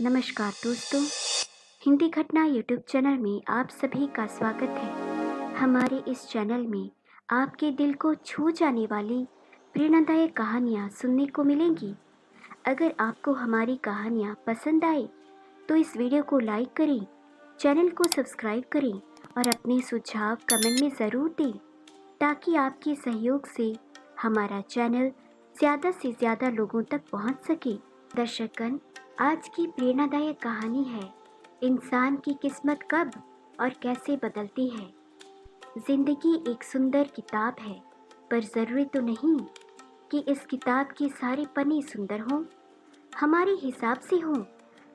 नमस्कार दोस्तों, हिंदी घटना यूट्यूब चैनल में आप सभी का स्वागत है। हमारे इस चैनल में आपके दिल को छू जाने वाली प्रेरणादायक कहानियाँ सुनने को मिलेंगी। अगर आपको हमारी कहानियाँ पसंद आए तो इस वीडियो को लाइक करें, चैनल को सब्सक्राइब करें और अपने सुझाव कमेंट में ज़रूर दें, ताकि आपके सहयोग से हमारा चैनल ज़्यादा से ज़्यादा लोगों तक पहुंच सके। दर्शकगण, आज की प्रेरणादायक कहानी है इंसान की किस्मत कब और कैसे बदलती है। जिंदगी एक सुंदर किताब है, पर ज़रूरी तो नहीं कि इस किताब के सारे पन्ने सुंदर हों, हमारे हिसाब से हों।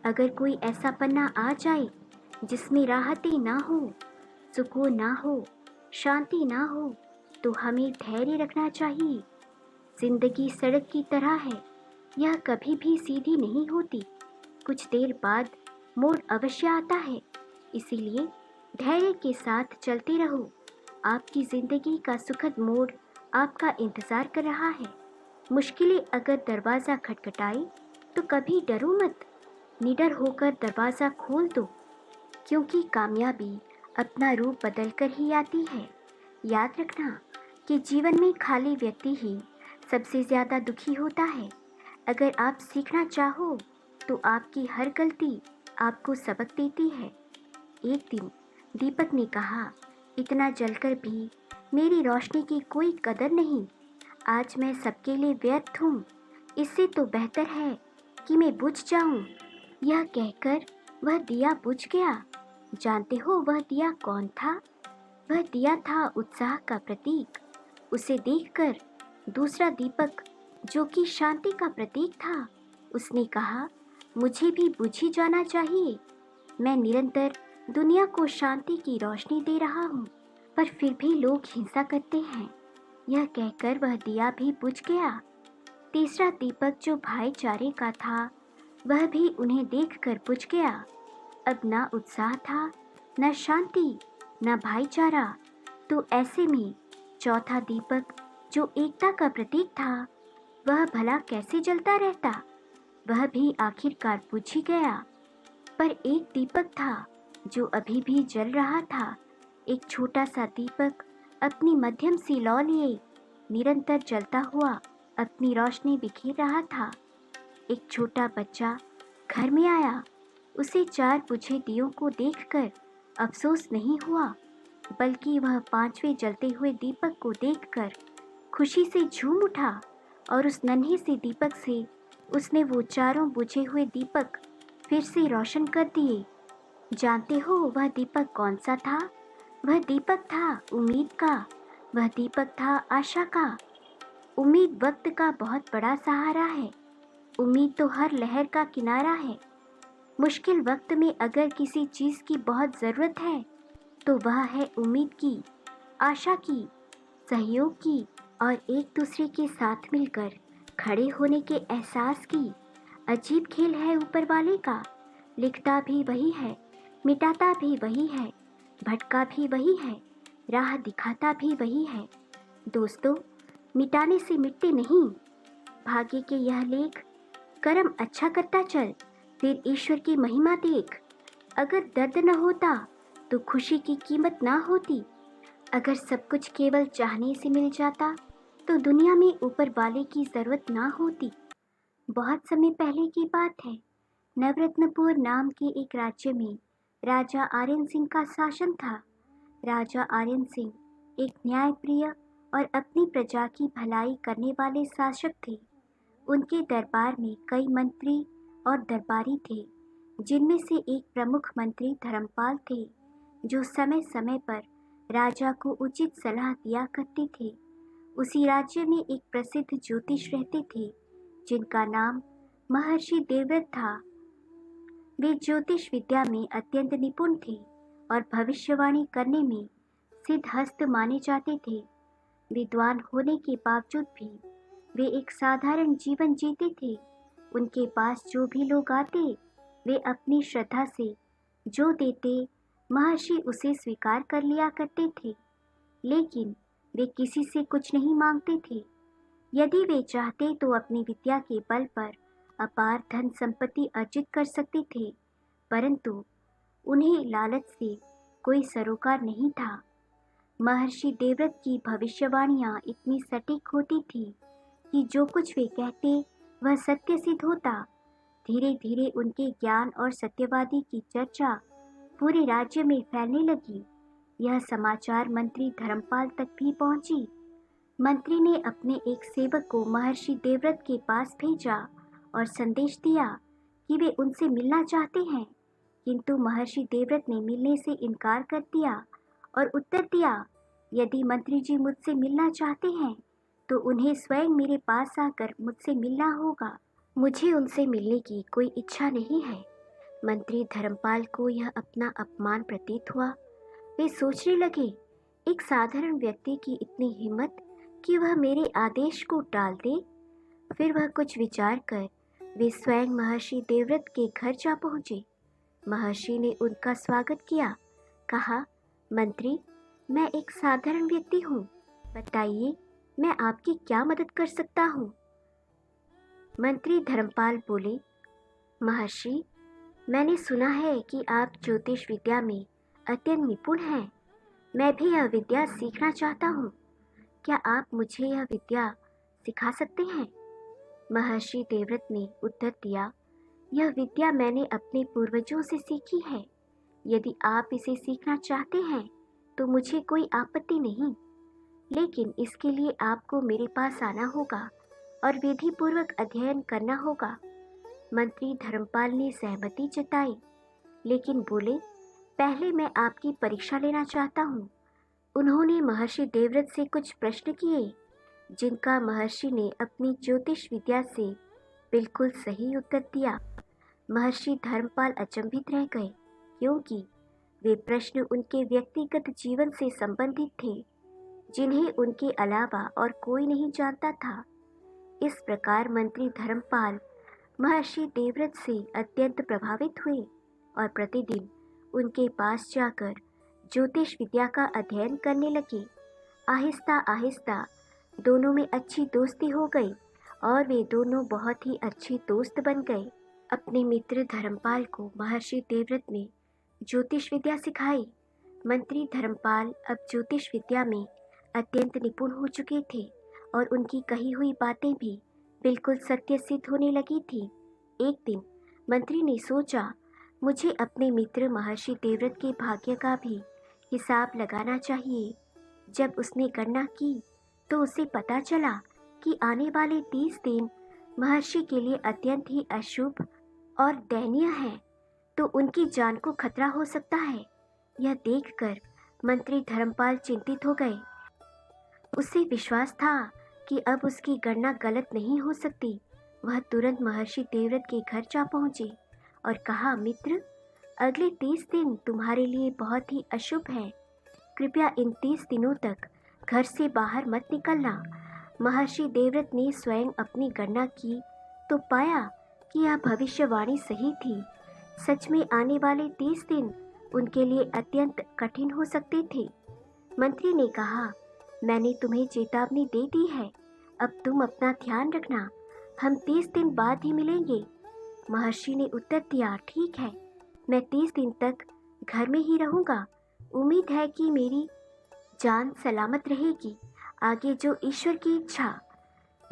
अगर कोई ऐसा पन्ना आ जाए जिसमें राहतें ना हो, सुकून ना हो, शांति ना हो, तो हमें धैर्य रखना चाहिए। जिंदगी सड़क की तरह है, यह कभी भी सीधी नहीं होती। कुछ देर बाद मोड़ अवश्य आता है, इसीलिए धैर्य के साथ चलते रहो। आपकी जिंदगी का सुखद मोड़ आपका इंतजार कर रहा है। मुश्किलें अगर दरवाज़ा खटखटाए तो कभी डरो मत, निडर होकर दरवाज़ा खोल दो, क्योंकि कामयाबी अपना रूप बदल कर ही आती है। याद रखना कि जीवन में खाली व्यक्ति ही सबसे ज़्यादा दुखी होता है। अगर आप सीखना चाहो तो आपकी हर गलती आपको सबक देती है। एक दिन दीपक ने कहा, इतना जलकर भी मेरी रोशनी की कोई कदर नहीं। आज मैं सबके लिए व्यर्थ हूँ, इससे तो बेहतर है कि मैं बुझ जाऊँ। यह कहकर वह दिया बुझ गया। जानते हो वह दिया कौन था? वह दिया था उत्साह का प्रतीक। उसे देखकर दूसरा दीपक, जो कि शांति का प्रतीक था, उसने कहा, मुझे भी बुझ ही जाना चाहिए। मैं निरंतर दुनिया को शांति की रोशनी दे रहा हूँ, पर फिर भी लोग हिंसा करते हैं। यह कहकर वह दिया भी बुझ गया। तीसरा दीपक, जो भाईचारे का था, वह भी उन्हें देखकर बुझ गया। अब ना उत्साह था, न शांति, न भाईचारा। तो ऐसे में चौथा दीपक, जो एकता का प्रतीक था, वह भला कैसे जलता रहता? वह भी आखिरकार बुझ ही गया। पर एक दीपक था जो अभी भी जल रहा था। एक छोटा सा दीपक अपनी मध्यम सी लौ लिए निरंतर जलता हुआ अपनी रोशनी बिखेर रहा था। एक छोटा बच्चा घर में आया। उसे 4 बुझे दियों को देखकर अफसोस नहीं हुआ, बल्कि वह 5वें जलते हुए दीपक को देखकर खुशी से झूम उठा और उस नन्हे से दीपक से उसने वो चारों बुझे हुए दीपक फिर से रोशन कर दिए। जानते हो वह दीपक कौन सा था? वह दीपक था उम्मीद का। वह दीपक था आशा का। उम्मीद वक्त का बहुत बड़ा सहारा है। उम्मीद तो हर लहर का किनारा है। मुश्किल वक्त में अगर किसी चीज़ की बहुत ज़रूरत है तो वह है उम्मीद की, आशा की, सहयोग की और एक दूसरे के साथ मिलकर खड़े होने के एहसास की। अजीब खेल है ऊपर वाले का। लिखता भी वही है, मिटाता भी वही है, भटका भी वही है, राह दिखाता भी वही है। दोस्तों, मिटाने से मिटते नहीं। भाग्य के यह लेख, कर्म अच्छा करता चल, फिर ईश्वर की महिमा देख। अगर दर्द न होता तो खुशी की कीमत ना होती। अगर सब कुछ केवल चाहने से मिल जाता तो दुनिया में ऊपर वाले की ज़रूरत ना होती। बहुत समय पहले की बात है। नवरत्नपुर नाम के एक राज्य में राजा आर्यन सिंह का शासन था। राजा आर्यन सिंह एक न्यायप्रिय और अपनी प्रजा की भलाई करने वाले शासक थे। उनके दरबार में कई मंत्री और दरबारी थे, जिनमें से एक प्रमुख मंत्री धर्मपाल थे, जो समय समय पर राजा को उचित सलाह दिया करते थे। उसी राज्य में एक प्रसिद्ध ज्योतिष रहते थे, जिनका नाम महर्षि देवव्रत था। वे ज्योतिष विद्या में अत्यंत निपुण थे और भविष्यवाणी करने में सिद्धहस्त माने जाते थे। विद्वान होने के बावजूद भी वे एक साधारण जीवन जीते थे। उनके पास जो भी लोग आते, वे अपनी श्रद्धा से जो देते, महर्षि उसे स्वीकार कर लिया करते थे। लेकिन वे किसी से कुछ नहीं मांगते थे। यदि वे चाहते तो अपनी विद्या के बल पर अपार धन संपत्ति अर्जित कर सकते थे, परंतु उन्हें लालच से कोई सरोकार नहीं था। महर्षि देवव्रत की भविष्यवाणियां इतनी सटीक होती थी कि जो कुछ वे कहते वह सत्य सिद्ध होता। धीरे धीरे उनके ज्ञान और सत्यवादी की चर्चा पूरे राज्य में फैलने लगी। यह समाचार मंत्री धर्मपाल तक भी पहुंची। मंत्री ने अपने एक सेवक को महर्षि देवव्रत के पास भेजा और संदेश दिया कि वे उनसे मिलना चाहते हैं, किंतु महर्षि देवव्रत ने मिलने से इनकार कर दिया और उत्तर दिया, यदि मंत्री जी मुझसे मिलना चाहते हैं तो उन्हें स्वयं मेरे पास आकर मुझसे मिलना होगा। मुझे उनसे मिलने की कोई इच्छा नहीं है। मंत्री धर्मपाल को यह अपना अपमान प्रतीत हुआ। वे सोचने लगे, एक साधारण व्यक्ति की इतनी हिम्मत कि वह मेरे आदेश को टाल दे। फिर वह कुछ विचार कर वे स्वयं महर्षि देवव्रत के घर जा पहुँचे। महर्षि ने उनका स्वागत किया। कहा, मंत्री, मैं एक साधारण व्यक्ति हूँ, बताइए मैं आपकी क्या मदद कर सकता हूँ। मंत्री धर्मपाल बोले, महर्षि, मैंने सुना है कि आप ज्योतिष विद्या में अत्यंत निपुण हैं। मैं भी यह विद्या सीखना चाहता हूँ। क्या आप मुझे यह विद्या सिखा सकते हैं? महर्षि देवव्रत ने उत्तर दिया, यह विद्या मैंने अपने पूर्वजों से सीखी है। यदि आप इसे सीखना चाहते हैं तो मुझे कोई आपत्ति नहीं, लेकिन इसके लिए आपको मेरे पास आना होगा और विधि पूर्वक अध्ययन करना होगा। मंत्री धर्मपाल ने सहमति जताई, लेकिन बोले, पहले मैं आपकी परीक्षा लेना चाहता हूँ। उन्होंने महर्षि देवव्रत से कुछ प्रश्न किए, जिनका महर्षि ने अपनी ज्योतिष विद्या से बिल्कुल सही उत्तर दिया। महर्षि धर्मपाल अचंभित रह गए, क्योंकि वे प्रश्न उनके व्यक्तिगत जीवन से संबंधित थे, जिन्हें उनके अलावा और कोई नहीं जानता था। इस प्रकार मंत्री धर्मपाल महर्षि देवव्रत से अत्यंत प्रभावित हुए और प्रतिदिन उनके पास जाकर ज्योतिष विद्या का अध्ययन करने लगे। आहिस्ता आहिस्ता दोनों में अच्छी दोस्ती हो गई और वे दोनों बहुत ही अच्छे दोस्त बन गए। अपने मित्र धर्मपाल को महर्षि देवव्रत ने ज्योतिष विद्या सिखाई। मंत्री धर्मपाल अब ज्योतिष विद्या में अत्यंत निपुण हो चुके थे और उनकी कही हुई बातें भी बिल्कुल सत्य सिद्ध होने लगी थी। एक दिन मंत्री ने सोचा, मुझे अपने मित्र महर्षि देवव्रत के भाग्य का भी हिसाब लगाना चाहिए। जब उसने गणना की तो उसे पता चला कि आने वाले 30 दिन महर्षि के लिए अत्यंत ही अशुभ और दयनीय है, तो उनकी जान को खतरा हो सकता है। यह देखकर मंत्री धर्मपाल चिंतित हो गए। उसे विश्वास था कि अब उसकी गणना गलत नहीं हो सकती। वह तुरंत महर्षि देवव्रत के घर जा पहुंचे और कहा, मित्र, अगले 30 दिन तुम्हारे लिए बहुत ही अशुभ है। कृपया इन 30 दिनों तक घर से बाहर मत निकलना। महर्षि देवव्रत ने स्वयं अपनी गणना की तो पाया कि यह भविष्यवाणी सही थी। सच में आने वाले 30 दिन उनके लिए अत्यंत कठिन हो सकते थे। मंत्री ने कहा, मैंने तुम्हें चेतावनी दे दी है, अब तुम अपना ध्यान रखना। हम 30 दिन बाद ही मिलेंगे। महर्षि ने उत्तर दिया, ठीक है, मैं 30 दिन तक घर में ही रहूँगा। उम्मीद है कि मेरी जान सलामत रहेगी। आगे जो ईश्वर की इच्छा।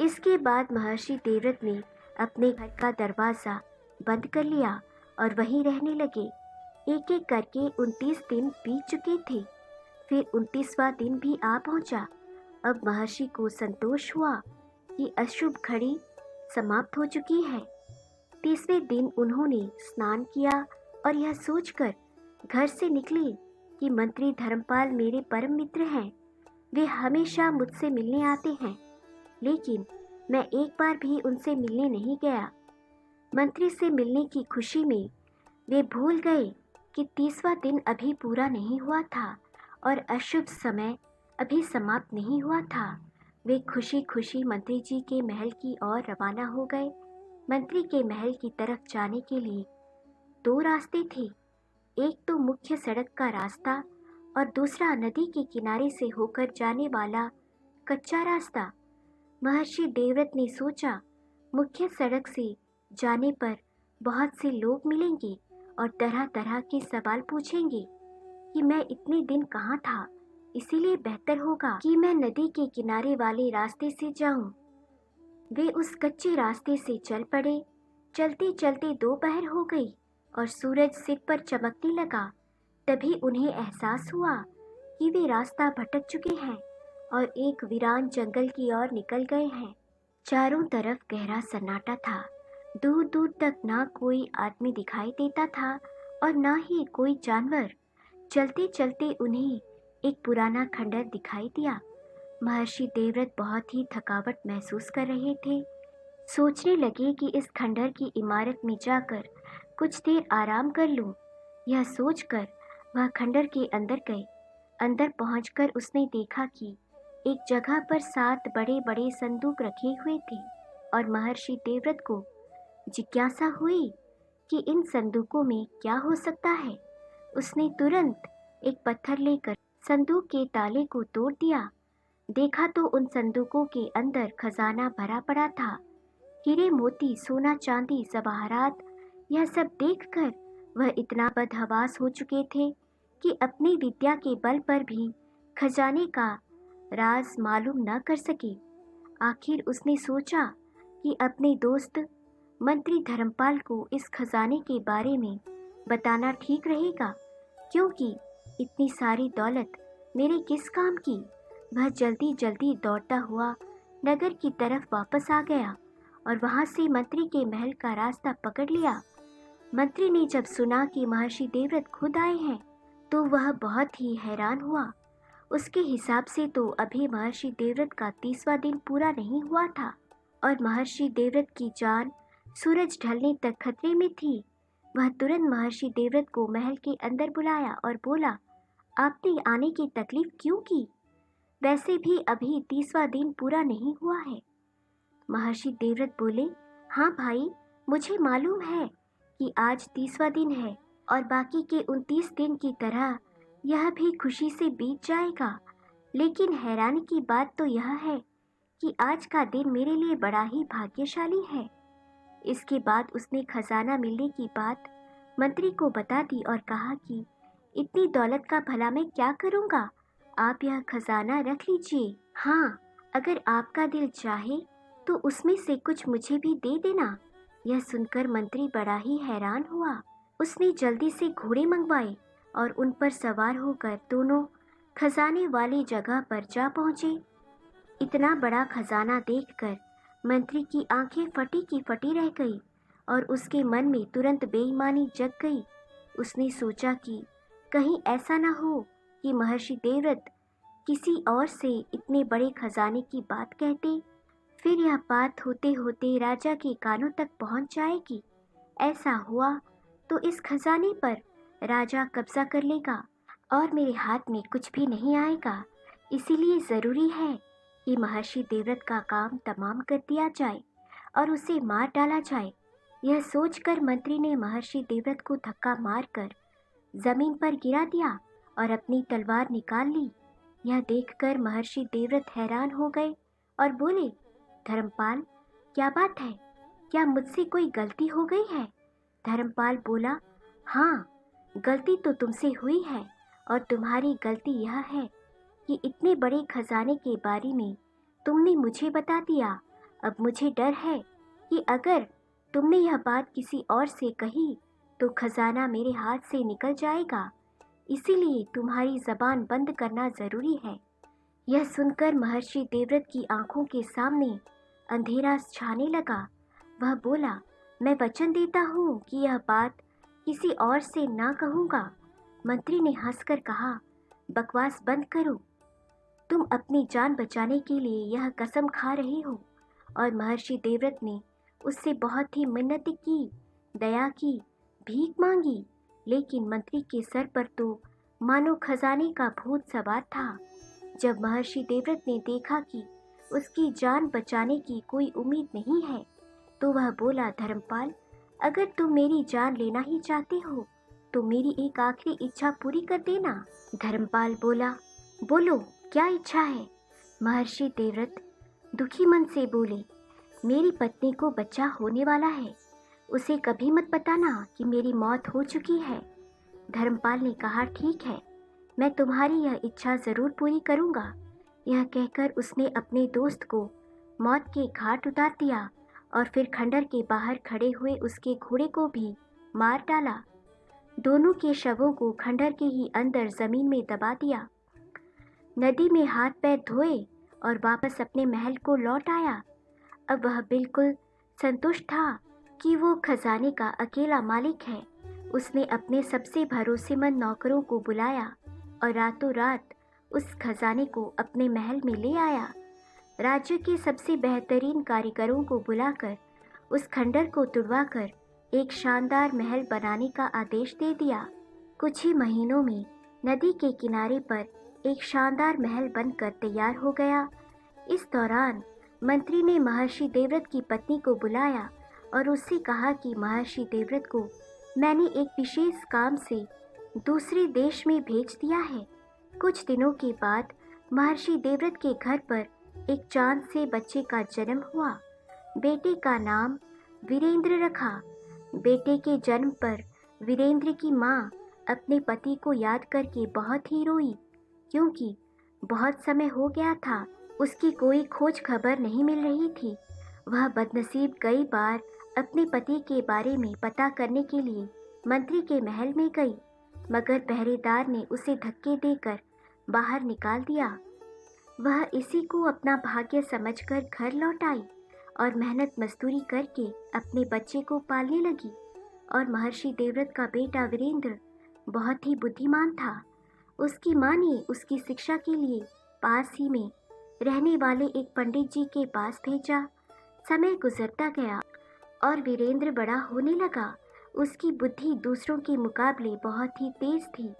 इसके बाद महर्षि देवव्रत ने अपने घर का दरवाज़ा बंद कर लिया और वहीं रहने लगे। एक एक करके 29 दिन बीत चुके थे। फिर 29वां दिन भी आ पहुंचा। अब महर्षि को संतोष हुआ कि अशुभ घड़ी समाप्त हो चुकी है। 30वें दिन उन्होंने स्नान किया और यह सोचकर घर से निकले कि मंत्री धर्मपाल मेरे परम मित्र हैं। वे हमेशा मुझसे मिलने आते हैं, लेकिन मैं एक बार भी उनसे मिलने नहीं गया। मंत्री से मिलने की खुशी में वे भूल गए कि 30वां दिन अभी पूरा नहीं हुआ था और अशुभ समय अभी समाप्त नहीं हुआ था। वे खुशी खुशी मंत्री जी के महल की ओर रवाना हो गए। मंत्री के महल की तरफ जाने के लिए 2 रास्ते थे। एक तो मुख्य सड़क का रास्ता और दूसरा नदी के किनारे से होकर जाने वाला कच्चा रास्ता। महर्षि देवव्रत ने सोचा, मुख्य सड़क से जाने पर बहुत से लोग मिलेंगे और तरह तरह के सवाल पूछेंगे कि मैं इतने दिन कहाँ था। इसीलिए बेहतर होगा कि मैं नदी के किनारे वाले रास्ते से जाऊं। वे उस कच्चे रास्ते से चल पड़े। चलते चलते दोपहर हो गई और सूरज सिर पर चमकने लगा। तभी उन्हें एहसास हुआ कि वे रास्ता भटक चुके हैं और एक वीरान जंगल की ओर निकल गए हैं। चारों तरफ गहरा सन्नाटा था। दूर दूर तक ना कोई आदमी दिखाई देता था और ना ही कोई जानवर। चलते चलते उन्हें एक पुराना खंडर दिखाई दिया। महर्षि देवव्रत बहुत ही थकावट महसूस कर रहे थे। सोचने लगे कि इस खंडर की इमारत में जाकर कुछ देर आराम कर लूं। यह सोचकर वह खंडर के अंदर गए। अंदर पहुंचकर उसने देखा कि एक जगह पर 7 बड़े बड़े संदूक रखे हुए थे और महर्षि देवव्रत को जिज्ञासा हुई कि इन संदूकों में क्या हो सकता है। उसने तुरंत एक पत्थर लेकर संदूक के ताले को तोड़ दिया। देखा तो उन संदूकों के अंदर खजाना भरा पड़ा था। हीरे मोती सोना चांदी जवाहरात। यह सब देखकर वह इतना बदहवास हो चुके थे कि अपनी विद्या के बल पर भी खजाने का राज मालूम न कर सके। आखिर उसने सोचा कि अपने दोस्त मंत्री धर्मपाल को इस खजाने के बारे में बताना ठीक रहेगा, क्योंकि इतनी सारी दौलत मेरे किस काम की। वह जल्दी जल्दी दौड़ता हुआ नगर की तरफ वापस आ गया और वहां से मंत्री के महल का रास्ता पकड़ लिया। मंत्री ने जब सुना कि महर्षि देवव्रत खुद आए हैं तो वह बहुत ही हैरान हुआ। उसके हिसाब से तो अभी महर्षि देवव्रत का 30वां दिन पूरा नहीं हुआ था और महर्षि देवव्रत की जान सूरज ढलने तक खतरे में थी। वह तुरंत महर्षि देवव्रत को महल के अंदर बुलाया और बोला, आपने आने की तकलीफ क्यों की? वैसे भी अभी 30वां दिन पूरा नहीं हुआ है। महर्षि देवव्रत बोले, हाँ भाई, मुझे मालूम है कि आज 30वां दिन है और बाकी के 29 दिन की तरह यह भी खुशी से बीत जाएगा। लेकिन हैरानी की बात तो यह है कि आज का दिन मेरे लिए बड़ा ही भाग्यशाली है। इसके बाद उसने खजाना मिलने की बात मंत्री को बता दी और कहा कि इतनी दौलत का भला मैं क्या करूँगा, आप यह खजाना रख लीजिए। हाँ, अगर आपका दिल चाहे तो उसमें से कुछ मुझे भी दे देना। यह सुनकर मंत्री बड़ा ही हैरान हुआ। उसने जल्दी से घोड़े मंगवाए और उन पर सवार होकर दोनों खजाने वाली जगह पर जा पहुँचे। इतना बड़ा खजाना देखकर मंत्री की आंखें फटी की फटी रह गई और उसके मन में तुरंत बेईमानी जग गई। उसने सोचा कि कहीं ऐसा न हो कि महर्षि देवव्रत किसी और से इतने बड़े खजाने की बात कहते, फिर यह बात होते होते राजा के कानों तक पहुंच जाएगी। ऐसा हुआ तो इस खजाने पर राजा कब्जा कर लेगा और मेरे हाथ में कुछ भी नहीं आएगा। इसीलिए ज़रूरी है कि महर्षि देवव्रत का काम तमाम कर दिया जाए और उसे मार डाला जाए। यह सोचकर मंत्री ने महर्षि देवव्रत को धक्का मारकर जमीन पर गिरा दिया और अपनी तलवार निकाल ली। यह देखकर महर्षि देवव्रत हैरान हो गए और बोले, धर्मपाल, क्या बात है? क्या मुझसे कोई गलती हो गई है? धर्मपाल बोला, हाँ, गलती तो तुमसे हुई है और तुम्हारी गलती यह है कि इतने बड़े खजाने के बारे में तुमने मुझे बता दिया। अब मुझे डर है कि अगर तुमने यह बात किसी और से कही तो खजाना मेरे हाथ से निकल जाएगा। इसीलिए तुम्हारी जबान बंद करना ज़रूरी है। यह सुनकर महर्षि देवव्रत की आंखों के सामने अंधेरा छाने लगा। वह बोला, मैं वचन देता हूँ कि यह बात किसी और से ना कहूँगा। मंत्री ने हंसकर कहा, बकवास बंद करो। तुम अपनी जान बचाने के लिए यह कसम खा रहे हो। और महर्षि देवव्रत ने उससे बहुत ही मिन्नत की, दया की, भीख मांगी, लेकिन मंत्री के सर पर तो मानो खजाने का भूत सवार था। जब महर्षि देवव्रत ने देखा कि उसकी जान बचाने की कोई उम्मीद नहीं है तो वह बोला, धर्मपाल, अगर तुम मेरी जान लेना ही चाहते हो तो मेरी एक आखिरी इच्छा पूरी कर देना। धर्मपाल बोला, बोलो, क्या इच्छा है? महर्षि देवव्रत दुखी मन से बोले, मेरी पत्नी को बच्चा होने वाला है। उसे कभी मत बताना कि मेरी मौत हो चुकी है। धर्मपाल ने कहा, ठीक है, मैं तुम्हारी यह इच्छा ज़रूर पूरी करूँगा। यह कहकर उसने अपने दोस्त को मौत के घाट उतार दिया और फिर खंडर के बाहर खड़े हुए उसके घोड़े को भी मार डाला। दोनों के शवों को खंडर के ही अंदर जमीन में दबा दिया। नदी में हाथ पैर धोए और वापस अपने महल को लौट आया। अब वह बिल्कुल संतुष्ट था कि वो खजाने का अकेला मालिक है। उसने अपने सबसे भरोसेमंद नौकरों को बुलाया और रातों रात उस खजाने को अपने महल में ले आया। राज्य के सबसे बेहतरीन कारीगरों को बुलाकर उस खंडर को तुड़वाकर एक शानदार महल बनाने का आदेश दे दिया। कुछ ही महीनों में नदी के किनारे पर एक शानदार महल बनकर तैयार हो गया। इस दौरान मंत्री ने महर्षि देवव्रत की पत्नी को बुलाया और उससे कहा कि महर्षि देवव्रत को मैंने एक विशेष काम से दूसरे देश में भेज दिया है। कुछ दिनों के बाद महर्षि देवव्रत के घर पर एक चांद से बच्चे का जन्म हुआ। बेटे का नाम वीरेंद्र रखा। बेटे के जन्म पर वीरेंद्र की माँ अपने पति को याद करके बहुत ही रोई, क्योंकि बहुत समय हो गया था उसकी कोई खोज खबर नहीं मिल रही थी। वह बदनसीब कई बार अपने पति के बारे में पता करने के लिए मंत्री के महल में गई, मगर पहरेदार ने उसे धक्के देकर बाहर निकाल दिया। वह इसी को अपना भाग्य समझकर घर लौट आई और मेहनत मजदूरी करके अपने बच्चे को पालने लगी। और महर्षि देवव्रत का बेटा वीरेंद्र बहुत ही बुद्धिमान था। उसकी माँ ने उसकी शिक्षा के लिए पास ही में रहने वाले एक पंडित जी के पास भेजा। समय गुजरता गया और वीरेंद्र बड़ा होने लगा। उसकी बुद्धि दूसरों के मुकाबले बहुत ही तेज थी।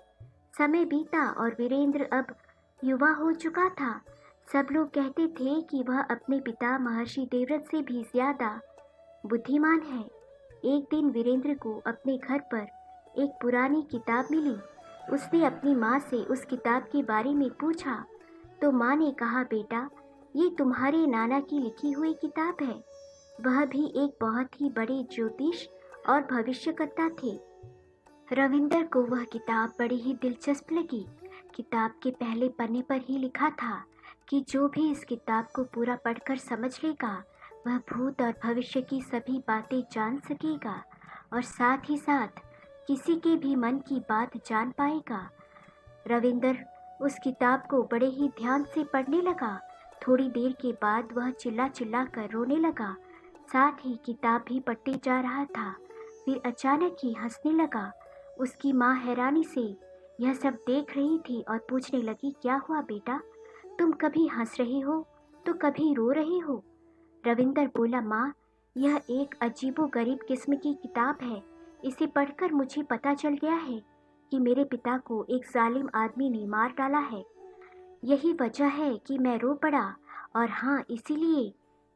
समय बीता और वीरेंद्र अब युवा हो चुका था। सब लोग कहते थे कि वह अपने पिता महर्षि देवव्रत से भी ज्यादा बुद्धिमान है। एक दिन वीरेंद्र को अपने घर पर एक पुरानी किताब मिली। उसने अपनी माँ से उस किताब के बारे में पूछा तो माँ ने कहा, बेटा, ये तुम्हारे नाना की लिखी हुई किताब है। वह भी एक बहुत ही बड़े ज्योतिष और भविष्यकर्ता थे। रविंदर को वह किताब बड़ी ही दिलचस्प लगी। किताब के पहले पन्ने पर ही लिखा था कि जो भी इस किताब को पूरा पढ़कर समझ लेगा वह भूत और भविष्य की सभी बातें जान सकेगा और साथ ही साथ किसी के भी मन की बात जान पाएगा। रविंदर उस किताब को बड़े ही ध्यान से पढ़ने लगा। थोड़ी देर के बाद वह चिल्ला चिल्ला कर रोने लगा। साथ ही किताब भी पढ़ते जा रहा था। फिर अचानक ही हंसने लगा। उसकी माँ हैरानी से यह सब देख रही थी और पूछने लगी, क्या हुआ बेटा, तुम कभी हंस रहे हो तो कभी रो रहे हो? रविंदर बोला, माँ, यह एक अजीबोगरीब किस्म की किताब है। इसे पढ़कर मुझे पता चल गया है कि मेरे पिता को एक जालिम आदमी ने मार डाला है। यही वजह है कि मैं रो पड़ा। और हाँ, इसीलिए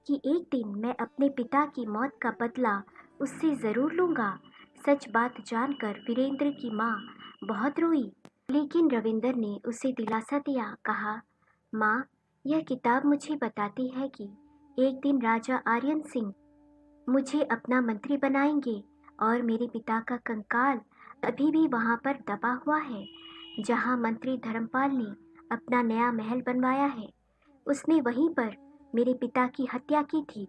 कि एक दिन मैं अपने पिता की मौत का बदला उससे ज़रूर लूँगा। सच बात जानकर वीरेंद्र की माँ बहुत रोई, लेकिन रविंदर ने उसे दिलासा दिया। कहा, माँ, यह किताब मुझे बताती है कि एक दिन राजा आर्यन सिंह मुझे अपना मंत्री बनाएंगे और मेरे पिता का कंकाल अभी भी वहाँ पर दबा हुआ है जहाँ मंत्री धर्मपाल ने अपना नया महल बनवाया है। उसने वहीं पर मेरे पिता की हत्या की थी।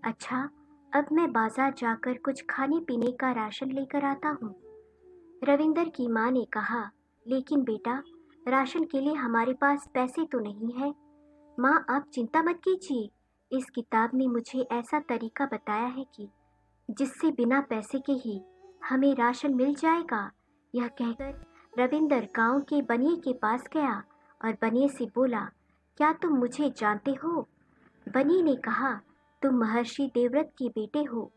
अच्छा, अब मैं बाजार जाकर कुछ खाने पीने का राशन लेकर आता हूँ। रविंदर की माँ ने कहा, लेकिन बेटा, राशन के लिए हमारे पास पैसे तो नहीं है। माँ, आप चिंता मत कीजिए। इस किताब ने मुझे ऐसा तरीका बताया है कि जिससे बिना पैसे के ही हमें राशन मिल जाएगा। यह कहकर रविंदर गांव के बनिए के पास गया और बनिए से बोला, क्या तुम मुझे जानते हो? बनिए ने कहा, तुम महर्षि देवव्रत के बेटे हो।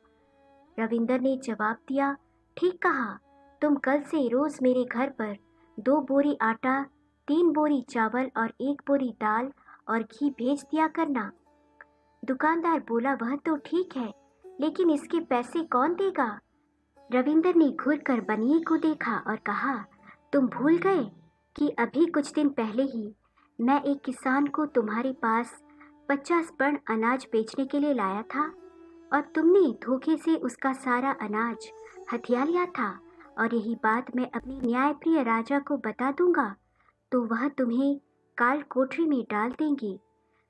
रविंदर ने जवाब दिया, ठीक कहा, तुम कल से रोज मेरे घर पर 2 बोरी आटा, 3 बोरी चावल और 1 बोरी दाल और घी भेज दिया करना। दुकानदार बोला, वह तो ठीक है, लेकिन इसके पैसे कौन देगा? रविंदर ने घूरकर बनिए को देखा और कहा, तुम भूल गए कि अभी कुछ दिन पहले ही मैं एक किसान को तुम्हारे पास 50 पण अनाज बेचने के लिए लाया था और तुमने धोखे से उसका सारा अनाज हथिया लिया था, और यही बात मैं अपने न्यायप्रिय राजा को बता दूंगा तो वह तुम्हें काल कोठरी में डाल देंगे।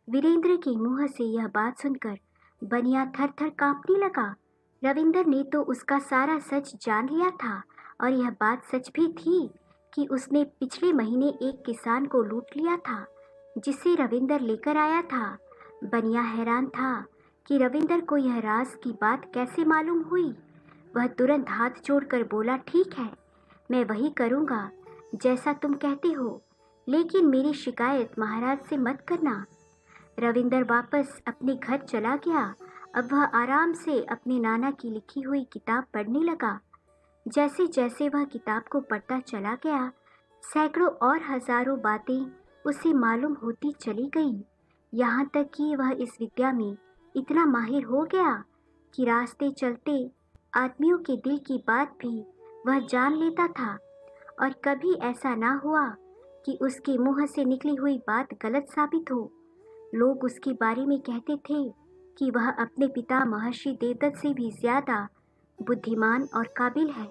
वीरेंद्र के मुंह से यह बात सुनकर बनिया थर थर कांपने लगा। रविंदर ने तो उसका सारा सच जान लिया था, और यह बात सच भी थी कि उसने पिछले महीने एक किसान को लूट लिया था जिसे रविंदर लेकर आया था। बनिया हैरान था कि रविंदर को यह राज की बात कैसे मालूम हुई। वह तुरंत हाथ जोड़कर बोला, ठीक है, मैं वही करूँगा जैसा तुम कहते हो, लेकिन मेरी शिकायत महाराज से मत करना। रविंदर वापस अपने घर चला गया। अब वह आराम से अपने नाना की लिखी हुई किताब पढ़ने लगा। जैसे जैसे वह किताब को पढ़ता चला गया, सैकड़ों और हजारों बातें उसे मालूम होती चली गईं। यहाँ तक कि वह इस विद्या में इतना माहिर हो गया कि रास्ते चलते आदमियों के दिल की बात भी वह जान लेता था, और कभी ऐसा ना हुआ कि उसके मुंह से निकली हुई बात गलत साबित हो। लोग उसके बारे में कहते थे कि वह अपने पिता महर्षि देवदत्त से भी ज्यादा बुद्धिमान और काबिल है।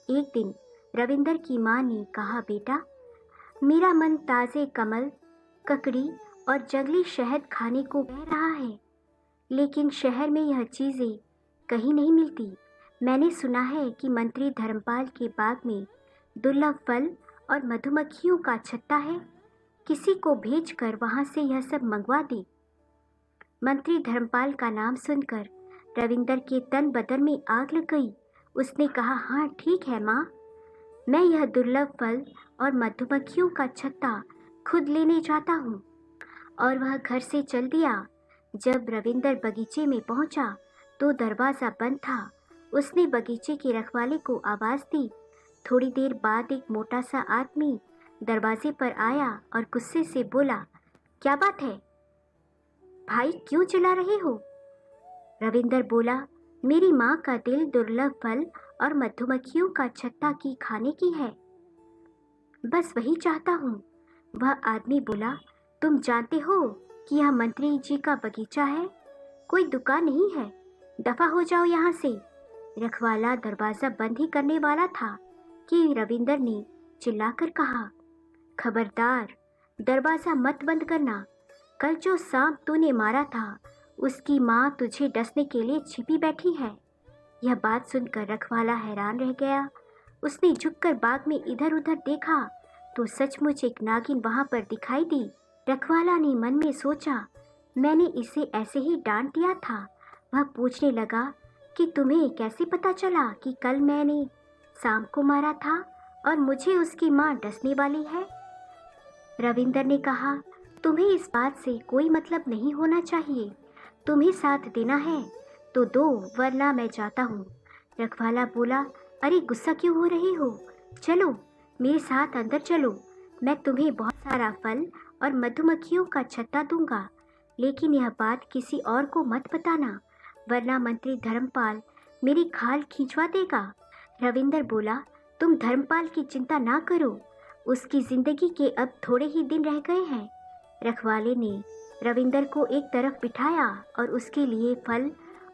एक दिन रविंदर की माँ ने कहा, बेटा, मेरा मन ताज़े कमल, ककड़ी और जंगली शहद खाने को कह रहा है, लेकिन शहर में यह चीज़ें कहीं नहीं मिलती। मैंने सुना है कि मंत्री धर्मपाल के बाग में दुर्लभ फल और मधुमक्खियों का छत्ता है, किसी को भेजकर वहाँ से यह सब मंगवा दे। मंत्री धर्मपाल का नाम सुनकर रविंदर के तन बदन में आग लग गई। उसने कहा, हाँ ठीक है माँ, मैं यह दुर्लभ फल और मधुमक्खियों का छत्ता खुद लेने जाता हूँ। और वह घर से चल दिया। जब रविंदर बगीचे में पहुँचा तो दरवाज़ा बंद था। उसने बगीचे के रखवाले को आवाज़ दी। थोड़ी देर बाद एक मोटा सा आदमी दरवाजे पर आया और गुस्से से बोला, क्या बात है भाई, क्यों चिल्ला रहे हो? रविंदर बोला, मेरी माँ का दिल दुर्लभ फल और मधुमक्खियों का छत्ता की खाने की है, बस वही चाहता हूँ। वह आदमी बोला, तुम जानते हो कि यह मंत्री जी का बगीचा है, कोई दुकान नहीं है, दफा हो जाओ यहाँ से। रखवाला दरवाज़ा बंद ही करने वाला था कि रविंदर ने चिल्लाकर कहा, खबरदार, दरवाज़ा मत बंद करना। कल जो सांप तूने मारा था उसकी माँ तुझे डसने के लिए छिपी बैठी है। यह बात सुनकर रखवाला हैरान रह गया। उसने झुककर बाग में इधर उधर देखा तो सचमुच एक नागिन वहाँ पर दिखाई दी। रखवाला ने मन में सोचा, मैंने इसे ऐसे ही डांट दिया था। वह पूछने लगा कि तुम्हें कैसे पता चला कि कल मैंने सांप को मारा था और मुझे उसकी माँ डसने वाली है? रविंदर ने कहा, तुम्हें इस बात से कोई मतलब नहीं होना चाहिए। तुम्हें साथ देना है तो दो, वरना मैं जाता हूँ। रखवाला बोला, अरे गुस्सा क्यों हो रहे हो? चलो मेरे साथ अंदर चलो, मैं तुम्हें बहुत सारा फल और मधुमक्खियों का छत्ता दूंगा, लेकिन यह बात किसी और को मत बताना, वरना मंत्री धर्मपाल मेरी खाल खींचवा देगा। रविंदर बोला, तुम धर्मपाल की चिंता ना करो, उसकी जिंदगी के अब थोड़े ही दिन रह गए हैं। रखवाले ने रविंदर को एक तरफ बिठाया और उसके लिए फल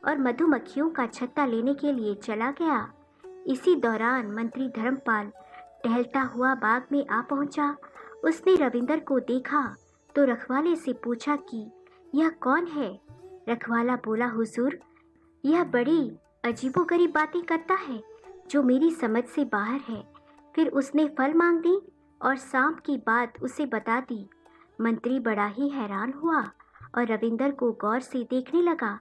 और मधुमक्खियों का छत्ता लेने के लिए चला गया। इसी दौरान मंत्री धर्मपाल टहलता हुआ बाग में आ पहुंचा। उसने रविंदर को देखा तो रखवाले से पूछा कि यह कौन है? रखवाला बोला, हुजूर, यह बड़ी अजीबोगरीब बातें करता है जो मेरी समझ से बाहर है। फिर उसने फल मांग दी और सांप की बात उसे बता दी। मंत्री बड़ा ही हैरान हुआ और रविंदर को गौर से देखने लगा।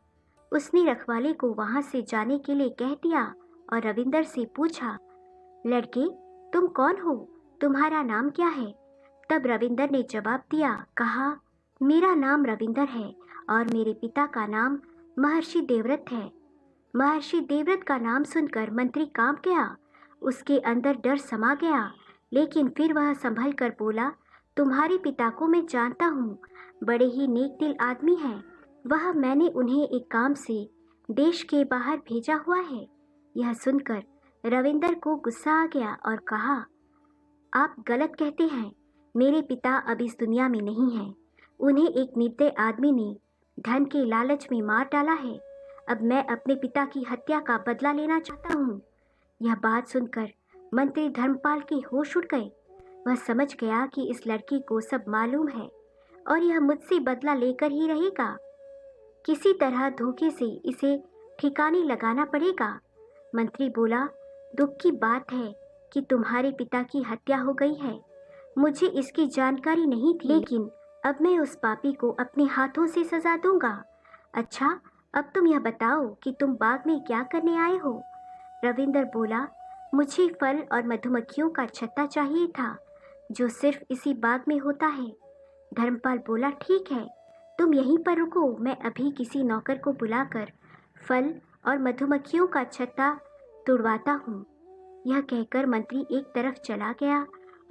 उसने रखवाले को वहां से जाने के लिए कह दिया और रविंदर से पूछा, लड़के, तुम कौन हो? तुम्हारा नाम क्या है? तब रविंदर ने जवाब दिया, कहा, मेरा नाम रविंदर है और मेरे पिता का नाम महर्षि देवव्रत है। महर्षि देवव्रत का नाम सुनकर मंत्री कांप गया। उसके अंदर डर समा गया, लेकिन फिर वह संभल कर बोला, तुम्हारे पिता को मैं जानता हूँ, बड़े ही नेक दिल आदमी हैं। वह मैंने उन्हें एक काम से देश के बाहर भेजा हुआ है। यह सुनकर रविंदर को गुस्सा आ गया और कहा, आप गलत कहते हैं, मेरे पिता अब इस दुनिया में नहीं हैं। उन्हें एक निर्दय आदमी ने धन के लालच में मार डाला है। अब मैं अपने पिता की हत्या का बदला लेना चाहता हूँ। यह बात सुनकर मंत्री धर्मपाल के होश उड़ गए। वह समझ गया कि इस लड़की को सब मालूम है और यह मुझसे बदला लेकर ही रहेगा। किसी तरह धोखे से इसे ठिकाने लगाना पड़ेगा। मंत्री बोला, दुख की बात है कि तुम्हारे पिता की हत्या हो गई है। मुझे इसकी जानकारी नहीं थी, लेकिन अब मैं उस पापी को अपने हाथों से सजा दूंगा। अच्छा, अब तुम यह बताओ कि तुम बाग में क्या करने आए हो? रविंदर बोला, मुझे फल और मधुमक्खियों का छत्ता चाहिए था, जो सिर्फ इसी बाग में होता है। धर्मपाल बोला, ठीक है, तुम यहीं पर रुको, मैं अभी किसी नौकर को बुलाकर फल और मधुमक्खियों का छत्ता तुड़वाता हूँ। यह कहकर मंत्री एक तरफ चला गया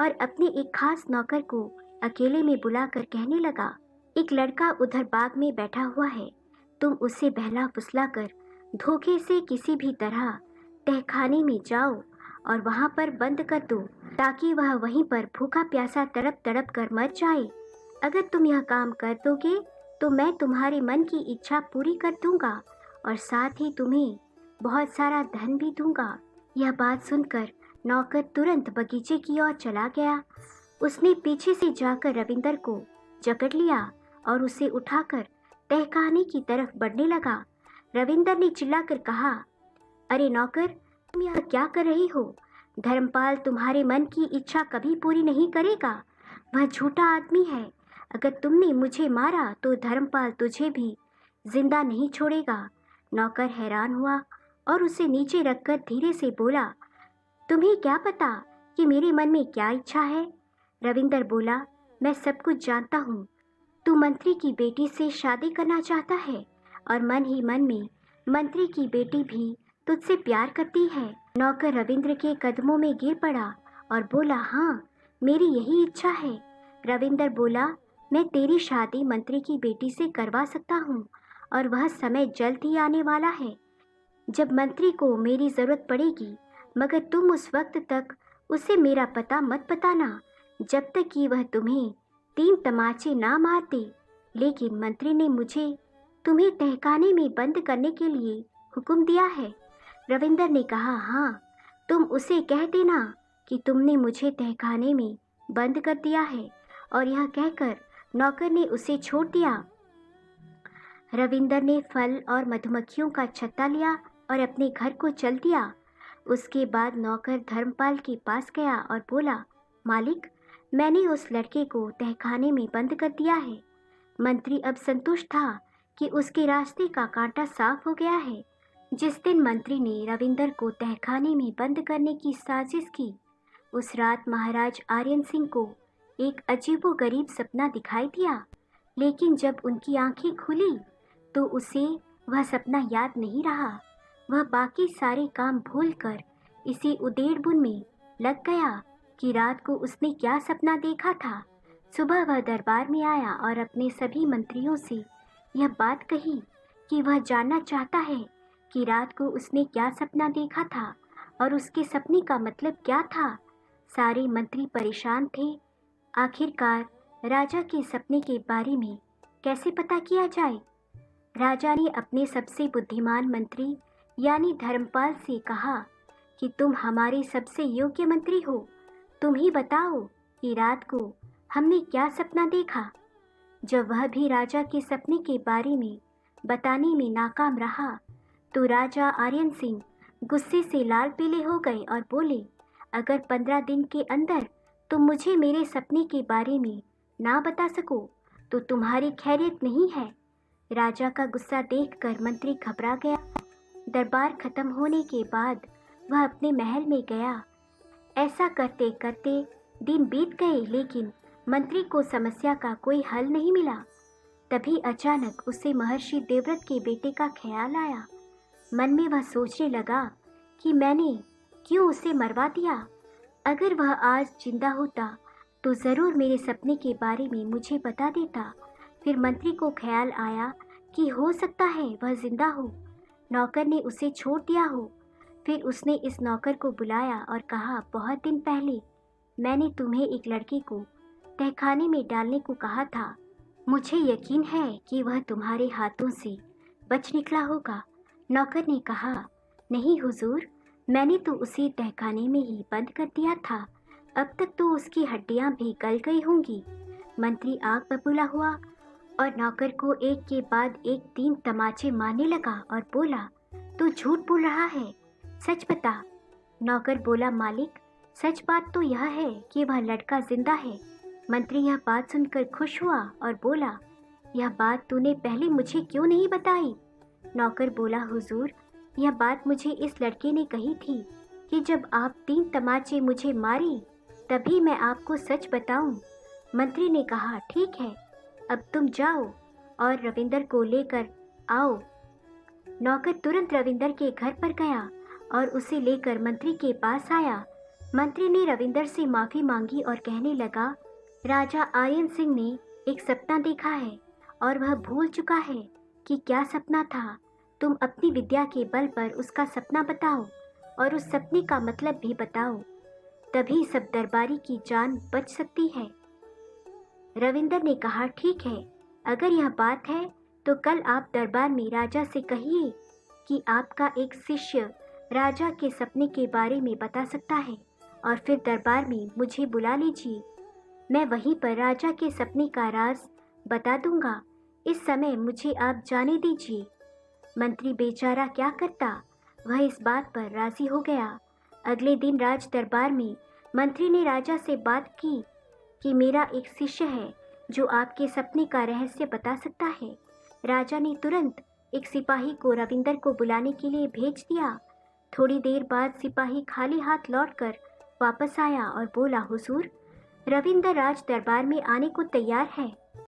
और अपने एक खास नौकर को अकेले में बुलाकर कहने लगा, एक लड़का उधर बाग में बैठा हुआ है, तुम उसे बहला फुसला कर धोखे से किसी भी तरह तहखाने में जाओ और वहां पर बंद कर दो, ताकि वह वहीं पर भूखा प्यासा तड़प तड़प कर मर जाए। अगर तुम यह काम कर दोगे तो मैं तुम्हारे मन की इच्छा पूरी कर दूंगा और साथ ही तुम्हें बहुत सारा धन भी दूंगा। यह बात सुनकर नौकर तुरंत बगीचे की ओर चला गया। उसने पीछे से जाकर रविंदर को जकड़ लिया और उसे उठाकर तहखाने की तरफ बढ़ने लगा। रविंदर ने चिल्लाकर कहा, अरे नौकर, तुम यह क्या कर रही हो? धर्मपाल तुम्हारे मन की इच्छा कभी पूरी नहीं करेगा। वह झूठा आदमी है। अगर तुमने मुझे मारा तो धर्मपाल तुझे भी जिंदा नहीं छोड़ेगा। नौकर हैरान हुआ और उसे नीचे रखकर धीरे से बोला, तुम्हें क्या पता कि मेरे मन में क्या इच्छा है? रविंदर बोला, मैं सब कुछ जानता हूँ। तू मंत्री की बेटी से शादी करना चाहता है और मन ही मन में मंत्री की बेटी भी तुझसे प्यार करती है। नौकर रविंद्र के कदमों में गिर पड़ा और बोला, हाँ, मेरी यही इच्छा है। रविंदर बोला, मैं तेरी शादी मंत्री की बेटी से करवा सकता हूँ और वह समय जल्द ही आने वाला है जब मंत्री को मेरी ज़रूरत पड़ेगी, मगर तुम उस वक्त तक उसे मेरा पता मत बताना जब तक कि वह तुम्हें 3 तमाचे ना मार दे। लेकिन मंत्री ने मुझे तुम्हें तहखाने में बंद करने के लिए हुक्म दिया है। रविंदर ने कहा, हाँ, तुम उसे कह देना कि तुमने मुझे तहखाने में बंद कर दिया है। और यह कहकर नौकर ने उसे छोड़ दिया। रविंदर ने फल और मधुमक्खियों का छत्ता लिया और अपने घर को चल दिया। उसके बाद नौकर धर्मपाल के पास गया और बोला, मालिक, मैंने उस लड़के को तहखाने में बंद कर दिया है। मंत्री अब संतुष्ट था कि उसके रास्ते का कांटा साफ हो गया है। जिस दिन मंत्री ने रविंदर को तहखाने में बंद करने की साजिश की, उस रात महाराज आर्यन सिंह को एक अजीबोगरीब सपना दिखाई दिया। लेकिन जब उनकी आंखें खुली तो उसे वह सपना याद नहीं रहा। वह बाकी सारे काम भूलकर इसी उधेड़-बुन में लग गया कि रात को उसने क्या सपना देखा था। सुबह वह दरबार में आया और अपने सभी मंत्रियों से यह बात कही कि वह जानना चाहता है कि रात को उसने क्या सपना देखा था और उसके सपने का मतलब क्या था। सारे मंत्री परेशान थे। आखिरकार राजा के सपने के बारे में कैसे पता किया जाए? राजा ने अपने सबसे बुद्धिमान मंत्री यानी धर्मपाल से कहा कि तुम हमारे सबसे योग्य मंत्री हो, तुम ही बताओ कि रात को हमने क्या सपना देखा। जब वह भी राजा के सपने के बारे में बताने में नाकाम रहा तो राजा आर्यन सिंह गुस्से से लाल पीले हो गए और बोले, अगर 15 दिन के अंदर तुम मुझे मेरे सपने के बारे में ना बता सको तो तुम्हारी खैरियत नहीं है। राजा का गुस्सा देखकर मंत्री घबरा गया। दरबार खत्म होने के बाद वह अपने महल में गया। ऐसा करते करते दिन बीत गए, लेकिन मंत्री को समस्या का कोई हल नहीं मिला। तभी अचानक उसे महर्षि देवव्रत के बेटे का ख्याल आया। मन में वह सोचने लगा कि मैंने क्यों उसे मरवा दिया। अगर वह आज जिंदा होता तो ज़रूर मेरे सपने के बारे में मुझे बता देता। फिर मंत्री को ख्याल आया कि हो सकता है वह जिंदा हो, नौकर ने उसे छोड़ दिया हो। फिर उसने इस नौकर को बुलाया और कहा, बहुत दिन पहले मैंने तुम्हें एक लड़के को तहखाने में डालने को कहा था। मुझे यकीन है कि वह तुम्हारे हाथों से बच निकला होगा। नौकर ने कहा, नहीं हुजूर, मैंने तो उसे तहखाने में ही बंद कर दिया था। अब तक तो उसकी हड्डियां भी गल गई होंगी। मंत्री आग बबूला हुआ और नौकर को एक के बाद एक 3 तमाचे मारने लगा और बोला, तू झूठ बोल रहा है, सच बता। नौकर बोला, मालिक, सच बात तो यह है कि वह लड़का जिंदा है। मंत्री यह बात सुनकर खुश हुआ और बोला, यह बात तूने पहले मुझे क्यों नहीं बताई? नौकर बोला, हुजूर, यह बात मुझे इस लड़के ने कही थी कि जब आप 3 तमाचे मुझे मारे तभी मैं आपको सच बताऊं। मंत्री ने कहा, ठीक है, अब तुम जाओ और रविंदर को लेकर आओ। नौकर तुरंत रविंदर के घर पर गया और उसे लेकर मंत्री के पास आया। मंत्री ने रविंदर से माफ़ी मांगी और कहने लगा, राजा आर्यन सिंह ने एक सपना देखा है और वह भूल चुका है कि क्या सपना था। तुम अपनी विद्या के बल पर उसका सपना बताओ और उस सपने का मतलब भी बताओ, तभी सब दरबारी की जान बच सकती है। रविंदर ने कहा, ठीक है, अगर यह बात है तो कल आप दरबार में राजा से कहिए कि आपका एक शिष्य राजा के सपने के बारे में बता सकता है और फिर दरबार में मुझे बुला लीजिए। मैं वहीं पर राजा के सपने का राज बता दूंगा। इस समय मुझे आप जाने दीजिए। मंत्री बेचारा क्या करता, वह इस बात पर राजी हो गया। अगले दिन राज दरबार में मंत्री ने राजा से बात की कि मेरा एक शिष्य है जो आपके सपने का रहस्य बता सकता है। राजा ने तुरंत एक सिपाही को रविंदर को बुलाने के लिए भेज दिया। थोड़ी देर बाद सिपाही खाली हाथ लौटकर वापस आया और बोला, हुजूर, रविंदर राज दरबार में आने को तैयार है।